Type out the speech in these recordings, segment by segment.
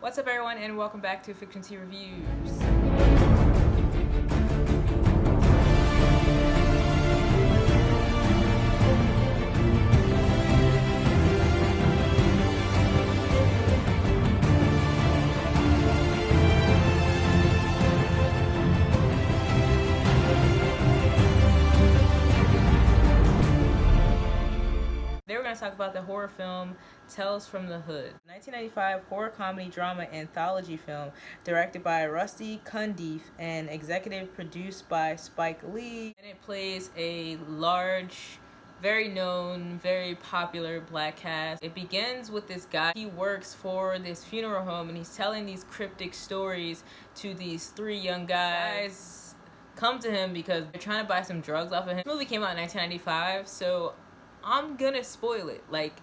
What's up, everyone, and welcome back to Fiction Tea Reviews. Today we're going to talk about the horror film Tales from the Hood, 1995 horror comedy drama anthology film directed by Rusty Cundieff and executive produced by Spike Lee. And it plays a large, very known, very popular black cast. It begins with this guy. He works for this funeral home and he's telling these cryptic stories to these three young guys. Come to him because they're trying to buy some drugs off of him. The movie came out in 1995, so I'm gonna spoil it. Like,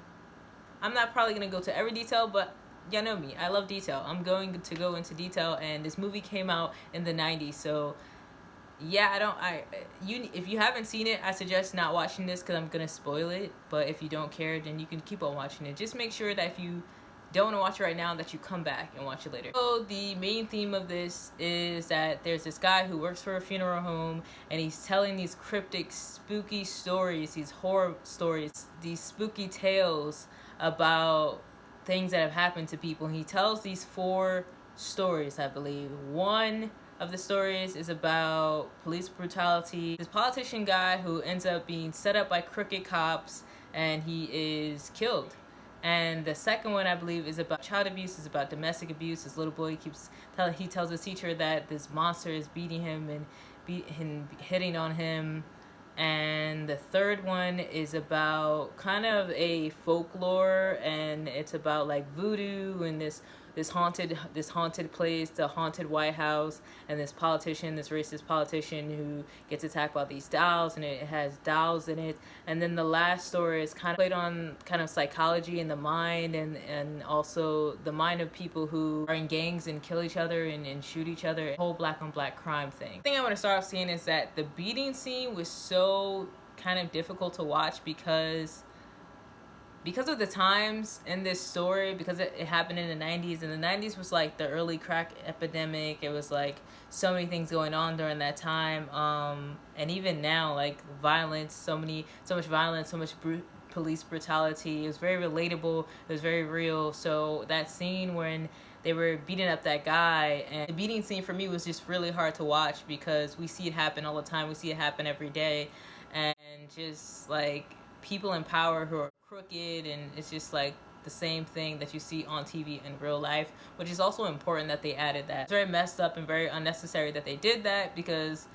I'm not probably gonna go to every detail, but y'all know me, I love detail. I'm going to go into detail, and this movie came out in the 90s, so yeah, if you haven't seen it, I suggest not watching this because I'm gonna spoil it. But if you don't care, then you can keep on watching it. Just make sure that if you don't want to watch it right now, that you come back and watch it later. So the main theme of this is that there's this guy who works for a funeral home and he's telling these cryptic, spooky stories, these horror stories, these spooky tales about things that have happened to people. And he tells these 4 stories, I believe. One of the stories is about police brutality. This politician guy who ends up being set up by crooked cops and he is killed. And the second one, I believe, is about child abuse, is about domestic abuse. This little boy he tells his teacher that this monster is beating him and hitting on him. And the third one is about kind of a folklore, and it's about like voodoo and this haunted place, the haunted White House, and this racist politician who gets attacked by these dolls, and it has dolls in it. And then the last story is kind of played on kind of psychology and the mind, and also the mind of people who are in gangs and kill each other and shoot each other. Whole black on black crime thing. The thing I want to start off seeing is that the beating scene was so kind of difficult to watch because of the times in this story, because it happened in the 90s, and the 90s was like the early crack epidemic. It was like so many things going on during that time, and even now, like violence, so much violence, so much police brutality. It was very relatable, it was very real. So that scene when they were beating up that guy, and the beating scene for me was just really hard to watch because we see it happen all the time, we see it happen every day, and just like people in power who are crooked, and it's just like the same thing that you see on TV in real life, which is also important that they added that. It's very messed up and very unnecessary that they did that because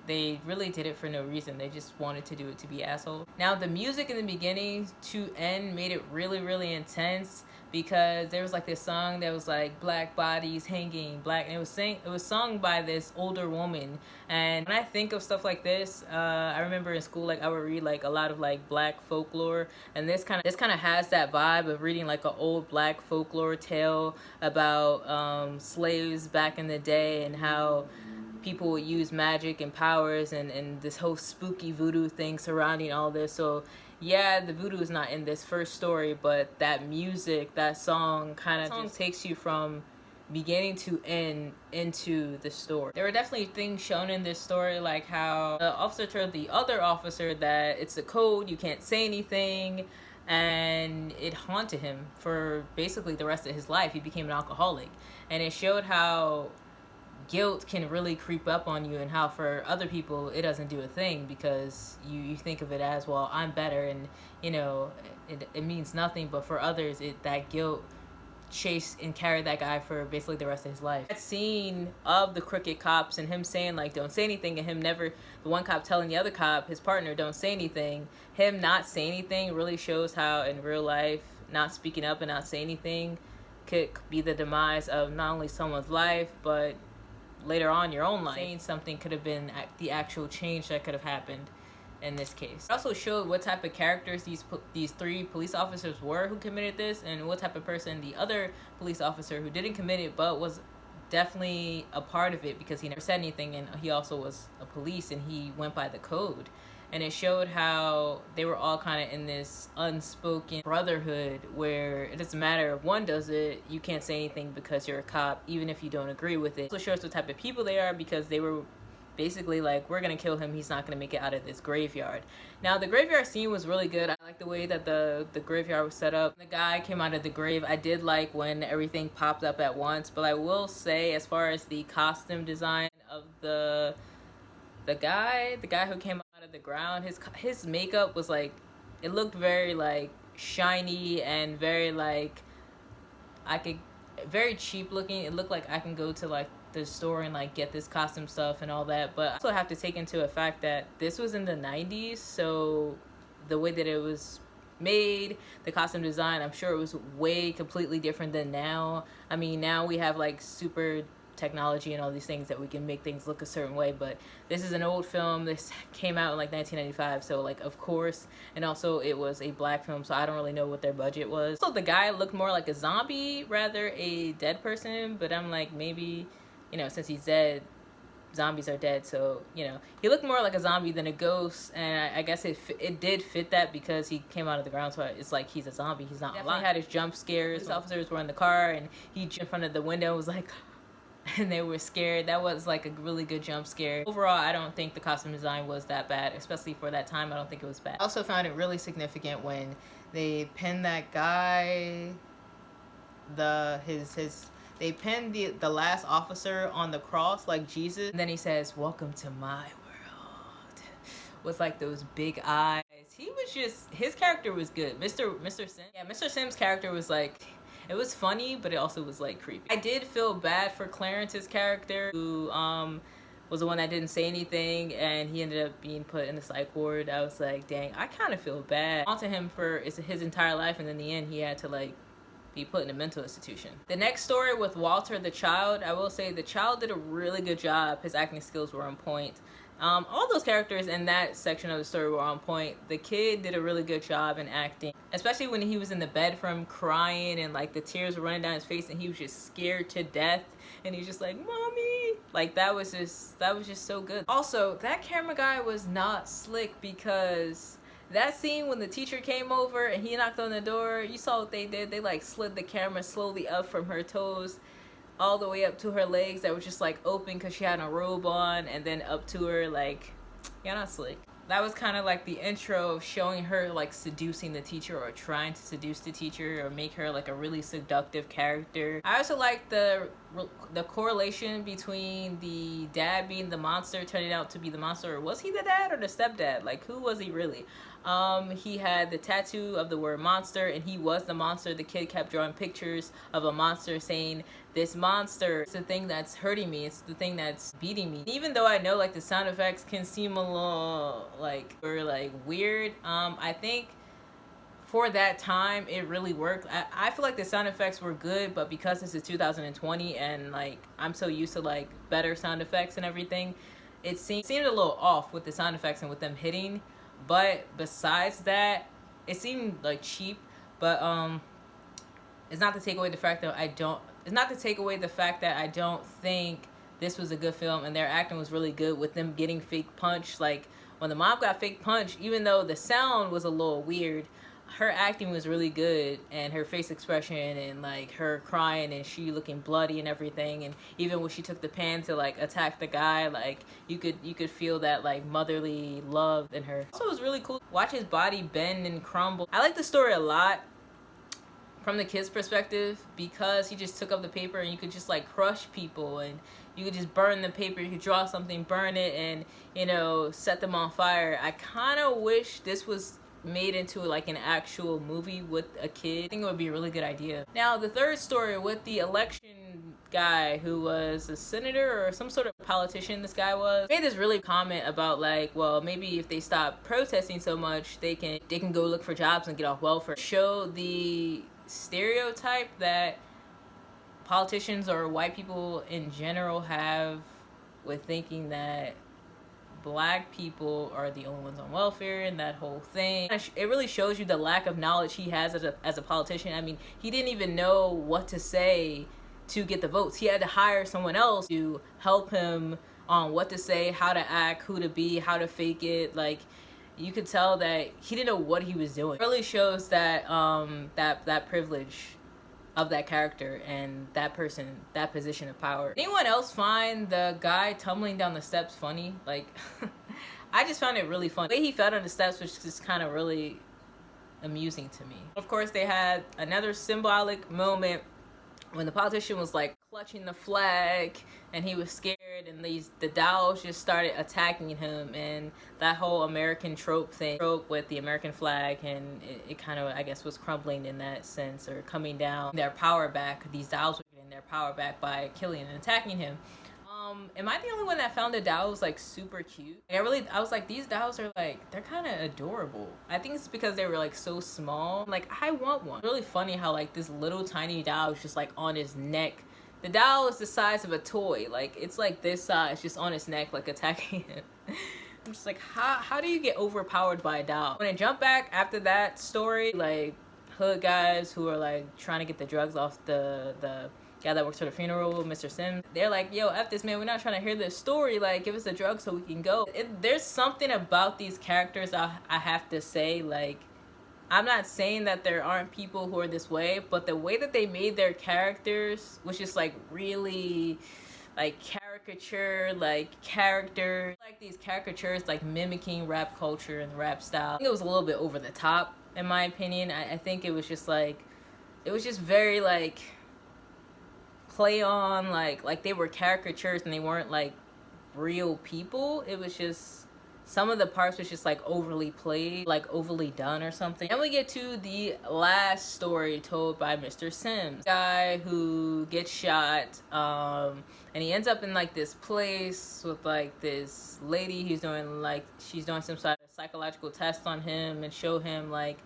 they really did it for no reason. They just wanted to do it to be assholes. Now, the music in the beginning to end made it really, really intense because there was like this song that was like black bodies hanging, black, and it was sung by this older woman. And when I think of stuff like this, I remember in school, like I would read like a lot of like black folklore, and this kind of has that vibe of reading like an old black folklore tale about slaves back in the day and how people would use magic and powers and this whole spooky voodoo thing surrounding all this. So yeah, the voodoo is not in this first story, but that music, that song kind of takes you from beginning to end into the story. There were definitely things shown in this story, like how the officer told the other officer that it's a code, you can't say anything, and it haunted him for basically the rest of his life. He became an alcoholic, and it showed how guilt can really creep up on you, and how for other people it doesn't do a thing because you think of it as, well, I'm better, and you know it means nothing. But for others, that guilt chased and carried that guy for basically the rest of his life. That scene of the crooked cops and him saying like don't say anything, and him never, the one cop telling the other cop, his partner, don't say anything, him not saying anything really shows how in real life not speaking up and not saying anything could be the demise of not only someone's life but later on your own life. Saying something could have been the actual change that could have happened in this case. It also showed what type of characters these 3 police officers were who committed this, and what type of person the other police officer who didn't commit it but was definitely a part of it because he never said anything, and he also was a police and he went by the code. and it showed how they were all kind of in this unspoken brotherhood where it doesn't matter if one does it, you can't say anything because you're a cop, even if you don't agree with it. It also shows what type of people they are, because they were basically like, we're gonna kill him, he's not gonna make it out of this graveyard. Now the graveyard scene was really good. I like the way that the graveyard was set up. The guy came out of the grave. I did like when everything popped up at once, but I will say, as far as the costume design of the guy who came out of the ground, his makeup was like, it looked very like shiny and very like, very cheap looking. It looked like I can go to like the store and like get this costume stuff and all that. But I also have to take into effect that this was in the 90s, so the way that it was made, the costume design, I'm sure it was way completely different than now. I mean, now we have like super technology and all these things that we can make things look a certain way, but this is an old film. This came out in like 1995, so like, of course, and also it was a black film, so I don't really know what their budget was. So the guy looked more like a zombie rather a dead person, but I'm like, maybe, you know, since he's dead, zombies are dead, so, you know, he looked more like a zombie than a ghost, and I guess it did fit that because he came out of the ground, so it's like he's a zombie, he's not alive. He had his jump scares. His officers were in the car, and he jumped in front of the window and was like, and they were scared. That was like a really good jump scare. Overall, I don't think the costume design was that bad, especially for that time. I don't think it was bad. I also found it really significant when they pinned that guy, they pinned the last officer on the cross like Jesus, and then he says, "Welcome to my world," with like those big eyes. He was just, his character was good. Mr. Sims. Yeah, Mr. Sims' character was like, it was funny, but it also was like creepy. I did feel bad for Clarence's character, who was the one that didn't say anything, and he ended up being put in the psych ward. I was like, dang, I kind of feel bad. On to him for his entire life, and in the end, he had to like be put in a mental institution. The next story with Walter the child, I will say the child did a really good job. His acting skills were on point. All those characters in that section of the story were on point. The kid did a really good job in acting, especially when he was in the bed from crying and like the tears were running down his face and he was just scared to death and he's just like, "Mommy!" Like that was just so good. Also, that camera guy was not slick, because that scene when the teacher came over and he knocked on the door, you saw what they did. They like slid the camera slowly up from her toes all the way up to her legs that were just like open because she had a robe on, and then up to her, like, yeah, not slick. That was kind of like the intro of showing her like seducing the teacher, or trying to seduce the teacher, or make her like a really seductive character. I also like the correlation between the dad being the monster turning out to be the monster. Or was he the dad or the stepdad? Like, who was he really? He had the tattoo of the word monster, and he was the monster. The kid kept drawing pictures of a monster saying, "This monster, it's the thing that's hurting me, it's the thing that's beating me." Even though I know like the sound effects can seem a little like, or like weird, I think for that time it really worked. I feel like the sound effects were good, but because this is 2020 and like I'm so used to like better sound effects and everything, it seemed a little off with the sound effects and with them hitting. But besides that, it seemed like cheap. But it's not to take away the fact that I don't think this was a good film, and their acting was really good with them getting fake punch. Like when the mom got fake punch, even though the sound was a little weird, her acting was really good, and her face expression and like her crying and she looking bloody and everything, and even when she took the pan to like attack the guy, like you could feel that like motherly love in her. Also, it was really cool to watch his body bend and crumble. I like the story a lot from the kid's perspective, because he just took up the paper and you could just like crush people, and you could just burn the paper, you could draw something, burn it, and, you know, set them on fire. I kind of wish this was made into like an actual movie with a kid. I think it would be a really good idea. Now, the third story with the election guy who was a senator or some sort of politician, this guy made this really comment about like, well, maybe if they stop protesting so much, they can go look for jobs and get off welfare. Show the stereotype that politicians or white people in general have with thinking that Black people are the only ones on welfare and that whole thing. It really shows you the lack of knowledge he has as a politician. I mean, he didn't even know what to say to get the votes. He had to hire someone else to help him on what to say, how to act, who to be, how to fake it. Like, you could tell that he didn't know what he was doing. It really shows that that privilege of that character and that person, that position of power. Anyone else find the guy tumbling down the steps funny? Like, I just found it really funny. The way he fell down the steps was just kind of really amusing to me. Of course, they had another symbolic moment when the politician was like clutching the flag and he was scared, and the dolls just started attacking him, and that whole American trope with the American flag, and it kind of, I guess, was crumbling in that sense, or coming down their power back. These dolls were getting their power back by killing and attacking him. Am I the only one that found the dolls like super cute? Like, I was like, these dolls are like, they're kind of adorable. I think it's because they were like so small. Like, I want one. It's really funny how like this little tiny doll is just like on his neck. The doll is the size of a toy. Like, it's like this size, just on his neck, like attacking him. I'm just like, how do you get overpowered by a doll? When I jump back after that story, like hood guys who are like trying to get the drugs off the guy that works for the funeral, Mr. Sims, they're like, yo, F this, man, we're not trying to hear this story, like, give us the drugs so we can go. There's something about these characters I have to say, like, I'm not saying that there aren't people who are this way, but the way that they made their characters was just, like, really, like, caricature, like, characters, like, these caricatures, like, mimicking rap culture and rap style. I think it was a little bit over the top, in my opinion. I think it was just, like, it was just very, like, play on, like they were caricatures and they weren't like real people. It was just, some of the parts was just like overly played, like overly done or something. And we get to the last story told by Mr. Sims, guy who gets shot, and he ends up in like this place with like this lady who's doing like, she's doing some sort of psychological test on him and show him like,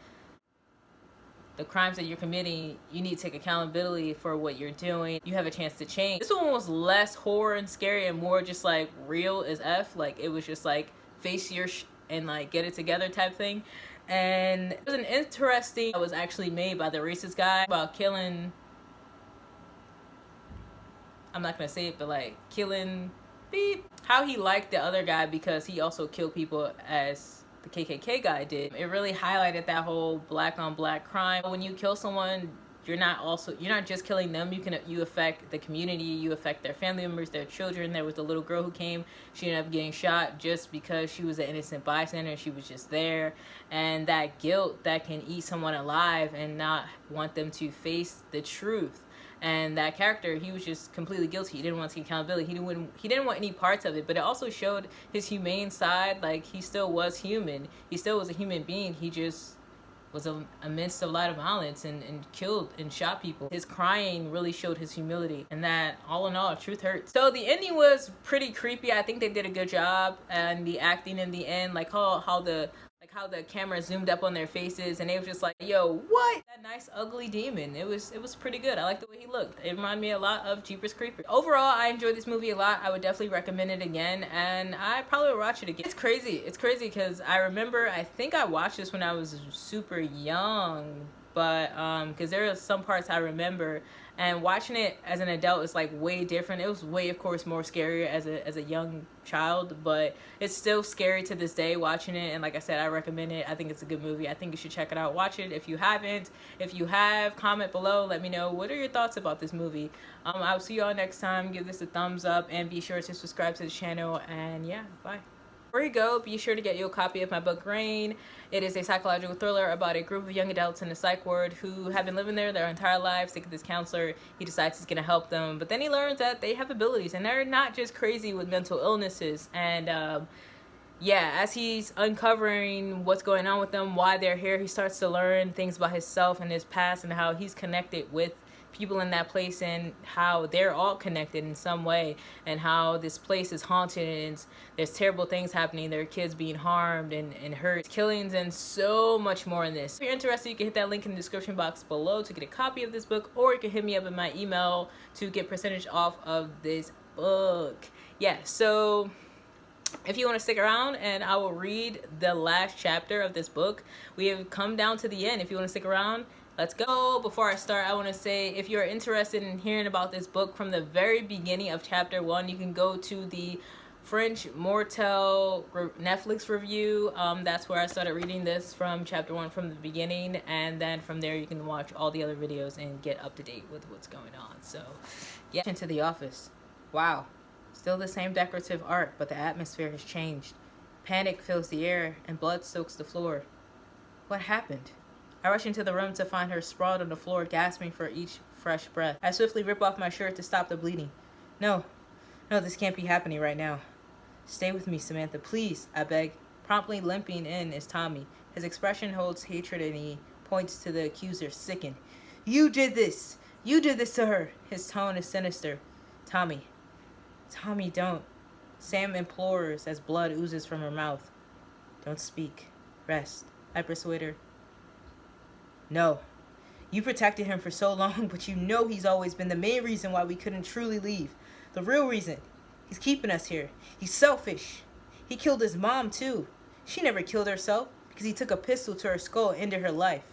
the crimes that you're committing, you need to take accountability for what you're doing. You have a chance to change. This one was less horror and scary and more just like real as F. Like, it was just like face your and like get it together type thing. And it was an interesting, it was actually made by the racist guy about killing, I'm not gonna say it, but like killing beep. How he liked the other guy because he also killed people as the KKK guy did. It really highlighted that whole black on black crime. When you kill someone, you're not just killing them, you affect the community, you affect their family members, their children. There was a little girl who came, she ended up getting shot just because she was an innocent bystander, she was just there. And that guilt that can eat someone alive and not want them to face the truth. And that character, he was just completely guilty. He didn't want to take accountability. He didn't want any parts of it. But it also showed his humane side. Like, he still was human. He still was a human being. He just was amidst a lot of violence and killed and shot people. His crying really showed his humility. And that, all in all, truth hurts. So the ending was pretty creepy. I think they did a good job. And the acting in the end, like how the camera zoomed up on their faces, and they were just like, yo, what? That nice ugly demon. It was pretty good. I like the way he looked. It reminded me a lot of Jeepers Creepers. Overall, I enjoyed this movie a lot. I would definitely recommend it again, and I probably would watch it again. It's crazy because I remember, I think I watched this when I was super young, but because there are some parts I remember, and watching it as an adult is like way different. It was way, of course, more scary as a young child, but it's still scary to this day watching it. And like I said, I recommend it. I think it's a good movie. I think you should check it out. Watch it if you haven't. If you have, comment below. Let me know, what are your thoughts about this movie. I'll see y'all next time. Give this a thumbs up and be sure to subscribe to the channel. And yeah, bye. Before you go, be sure to get you a copy of my book, Rain. It is a psychological thriller about a group of young adults in a psych ward who have been living there their entire lives. They get this counselor. He decides he's going to help them. But then he learns that they have abilities and they're not just crazy with mental illnesses. And yeah, as he's uncovering what's going on with them, why they're here, he starts to learn things about himself and his past and how he's connected with people in that place and how they're all connected in some way, and how this place is haunted and there's terrible things happening. There are kids being harmed and hurt, killings, and so much more in this. If you're interested, you can hit that link in the description box below to get a copy of this book, or you can hit me up in my email to get percentage off of this book. Yeah, so if you want to stick around, and I will read the last chapter of this book. We have come down to the end. If you want to stick around, let's go. Before I start, I want to say, if you're interested in hearing about this book from the very beginning of chapter 1, you can go to the French Mortel Netflix review. That's where I started reading this from chapter 1 from the beginning, and then from there you can watch all the other videos and get up to date with what's going on. So yeah, into the office. Wow, still the same decorative art, but the atmosphere has changed. Panic fills the air and blood soaks the floor. What happened? I rush into the room to find her sprawled on the floor, gasping for each fresh breath. I swiftly rip off my shirt to stop the bleeding. No, this can't be happening right now. Stay with me, Samantha, please, I beg. Promptly limping in is Tommy. His expression holds hatred and he points to the accuser, sickened. You did this! You did this to her! His tone is sinister. Tommy, don't. Sam implores as blood oozes from her mouth. Don't speak. Rest. I persuade her. No. You protected him for so long, but you know he's always been the main reason why we couldn't truly leave. The real reason. He's keeping us here. He's selfish. He killed his mom, too. She never killed herself because he took a pistol to her skull and ended her life.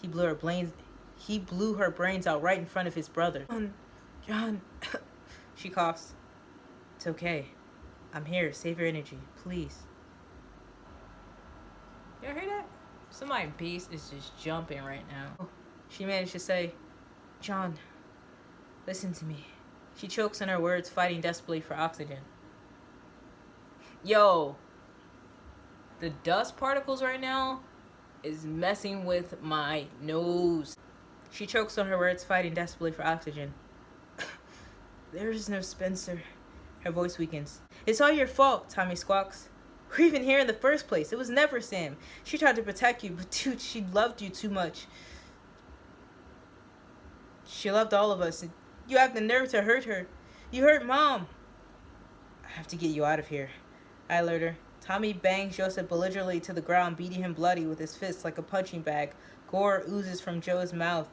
He blew her brains out right in front of his brother. John. She coughs. It's okay. I'm here. Save your energy, please. You hear that? Somebody's bass is just jumping right now. She managed to say, John, listen to me. She chokes on her words, fighting desperately for oxygen. Yo, the dust particles right now is messing with my nose. She chokes on her words, fighting desperately for oxygen. There is no Spencer. Her voice weakens. It's all your fault, Tommy squawks. We're even here in the first place. It was never Sam. She tried to protect you, but dude, she loved you too much. She loved all of us, and you have the nerve to hurt her. You hurt Mom. I have to get you out of here, I alert her. Tommy bangs Joseph belligerently to the ground, beating him bloody with his fists like a punching bag. Gore oozes from Joe's mouth.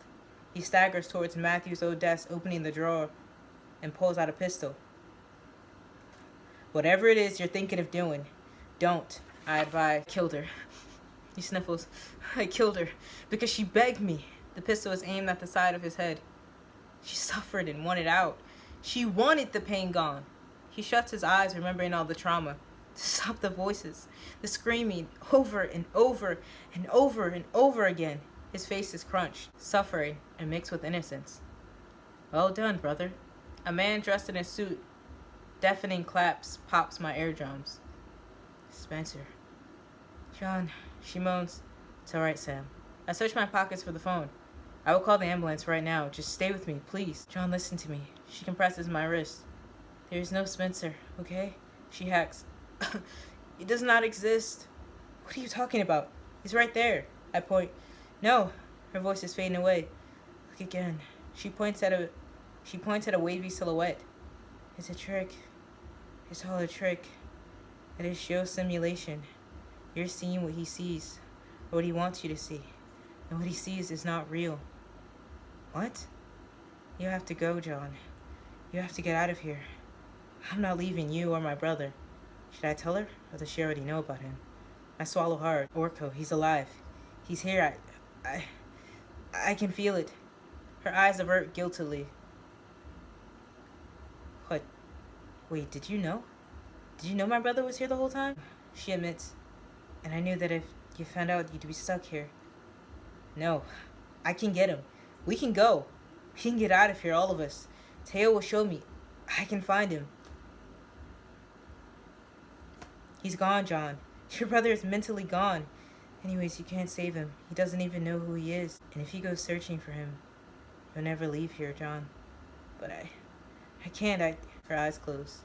He staggers towards Matthew's old desk, opening the drawer, and pulls out a pistol. Whatever it is you're thinking of doing, don't, I advise. Killed her. He sniffles. I killed her because she begged me. The pistol is aimed at the side of his head. She suffered and wanted out. She wanted the pain gone. He shuts his eyes, remembering all the trauma. To stop the voices, the screaming, over and over and over and over again. His face is crunched, suffering, and mixed with innocence. Well done, brother. A man dressed in a suit, deafening claps, pops my eardrums. Spencer. John, she moans. It's all right, Sam. I search my pockets for the phone. I will call the ambulance right now. Just stay with me, please. John, listen to me. She compresses my wrist. There is no Spencer, okay? She hacks. He does not exist. What are you talking about? He's right there. I point. No. Her voice is fading away. Look again. She points at a wavy silhouette. It's a trick. It's all a trick. It is show simulation. You're seeing what he sees, or what he wants you to see. And what he sees is not real. What? You have to go, John. You have to get out of here. I'm not leaving you or my brother. Should I tell her, or does she already know about him? I swallow hard. Orko, he's alive. He's here. I can feel it. Her eyes avert guiltily. What? Wait, did you know? Did you know my brother was here the whole time? She admits. And I knew that if you found out, you'd be stuck here. No, I can get him. We can go. We can get out of here, all of us. Teo will show me. I can find him. He's gone, John. Your brother is mentally gone. Anyways, you can't save him. He doesn't even know who he is. And if you go searching for him, you'll never leave here, John. But I can't. Her eyes close.